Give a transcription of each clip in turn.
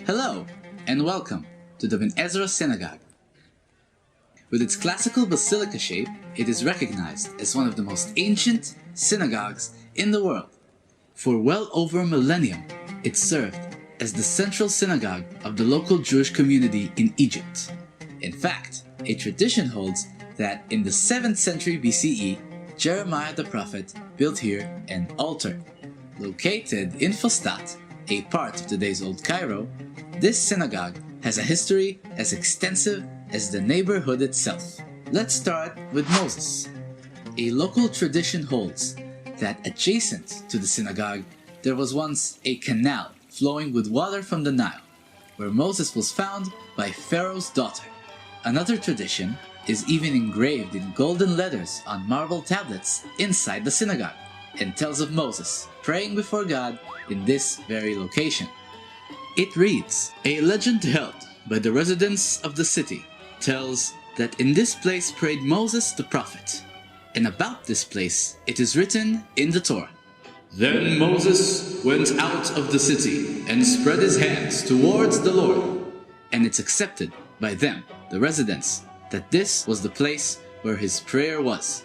Hello, and welcome to the Ben Ezra Synagogue. With its classical basilica shape, it is recognized as one of the most ancient synagogues in the world. For well over a millennium, it served as the central synagogue of the local Jewish community in Egypt. In fact, a tradition holds that in the 7th century BCE, Jeremiah the prophet built here an altar. Located in Fustat, a part of today's Old Cairo, this synagogue has a history as extensive as the neighborhood itself. Let's start with Moses. A local tradition holds that adjacent to the synagogue, there was once a canal flowing with water from the Nile, where Moses was found by Pharaoh's daughter. Another tradition is even engraved in golden letters on marble tablets inside the synagogue, and tells of Moses praying before God in this very location. It reads, "A legend held by the residents of the city tells that in this place prayed Moses the prophet, and about this place it is written in the Torah. Then Moses went out of the city and spread his hands towards the Lord, and it's accepted by them, the residents, that this was the place where his prayer was."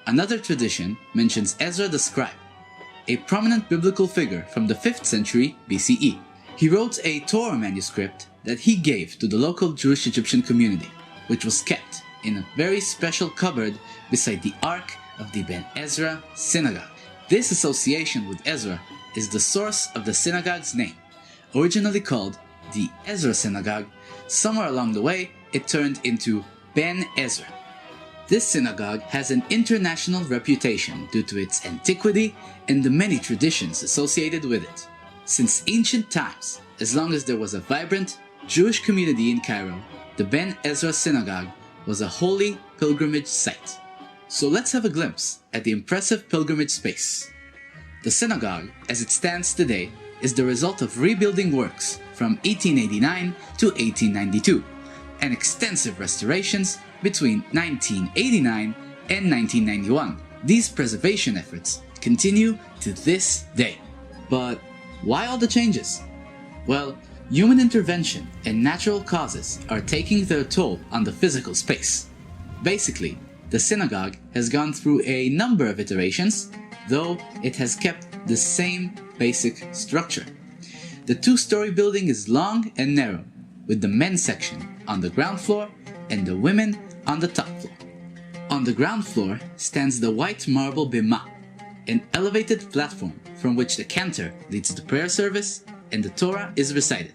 Another tradition mentions Ezra the scribe, a prominent biblical figure from the 5th century BCE. He wrote a Torah manuscript that he gave to the local Jewish Egyptian community, which was kept in a very special cupboard beside the Ark of the Ben Ezra Synagogue. This association with Ezra is the source of the synagogue's name. Originally called the Ezra Synagogue, somewhere along the way it turned into Ben Ezra. This synagogue has an international reputation due to its antiquity and the many traditions associated with it. Since ancient times, as long as there was a vibrant Jewish community in Cairo, the Ben Ezra Synagogue was a holy pilgrimage site. So let's have a glimpse at the impressive pilgrimage space. The synagogue, as it stands today, is the result of rebuilding works from 1889 to 1892, and extensive restorations between 1989 and 1991. These preservation efforts continue to this day. But why all the changes? Well, human intervention and natural causes are taking their toll on the physical space. Basically, the synagogue has gone through a number of iterations, though it has kept the same basic structure. The two-story building is long and narrow, with the men's section on the ground floor and the women on the top floor. On the ground floor stands the white marble bima, an elevated platform from which the cantor leads the prayer service and the Torah is recited.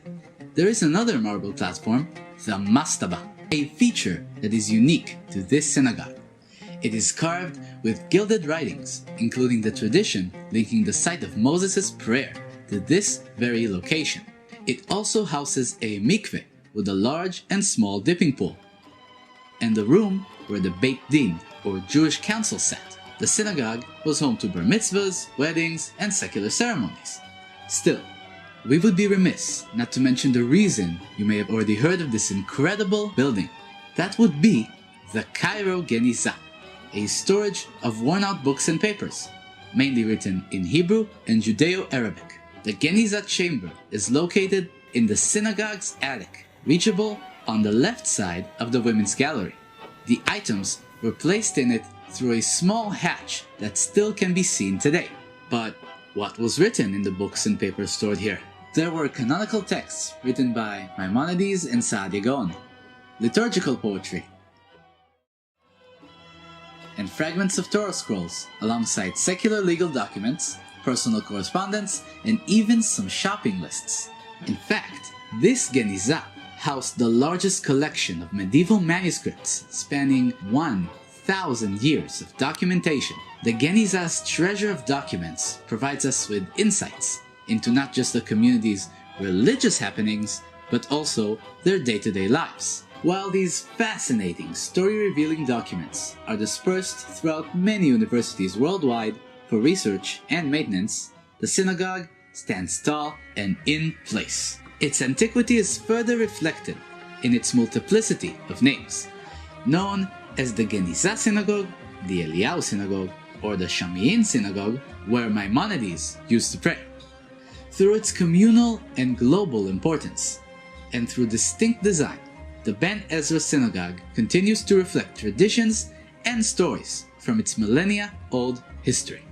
There is another marble platform, the mastaba, a feature that is unique to this synagogue. It is carved with gilded writings, including the tradition linking the site of Moses' prayer to this very location. It also houses a mikveh with a large and small dipping pool, and the room where the Beit Din, or Jewish council, sat. The synagogue was home to bar mitzvahs, weddings, and secular ceremonies. Still, we would be remiss not to mention the reason you may have already heard of this incredible building. That would be the Cairo Genizah, a storage of worn-out books and papers, mainly written in Hebrew and Judeo-Arabic. The Genizah chamber is located in the synagogue's attic, reachable on the left side of the women's gallery. The items were placed in it through a small hatch that still can be seen today. But what was written in the books and papers stored here? There were canonical texts written by Maimonides and Saadia Gaon, liturgical poetry, and fragments of Torah scrolls, alongside secular legal documents, personal correspondence, and even some shopping lists. In fact, this Genizah housed the largest collection of medieval manuscripts spanning 1,000 years of documentation. The Genizah's treasure of documents provides us with insights into not just the community's religious happenings, but also their day-to-day lives. While these fascinating, story-revealing documents are dispersed throughout many universities worldwide for research and maintenance, the synagogue stands tall and in place. Its antiquity is further reflected in its multiplicity of names, known as the Genizah Synagogue, the Eliyahu Synagogue, or the Shamiyin Synagogue, where Maimonides used to pray. Through its communal and global importance, and through distinct design, the Ben Ezra Synagogue continues to reflect traditions and stories from its millennia-old history.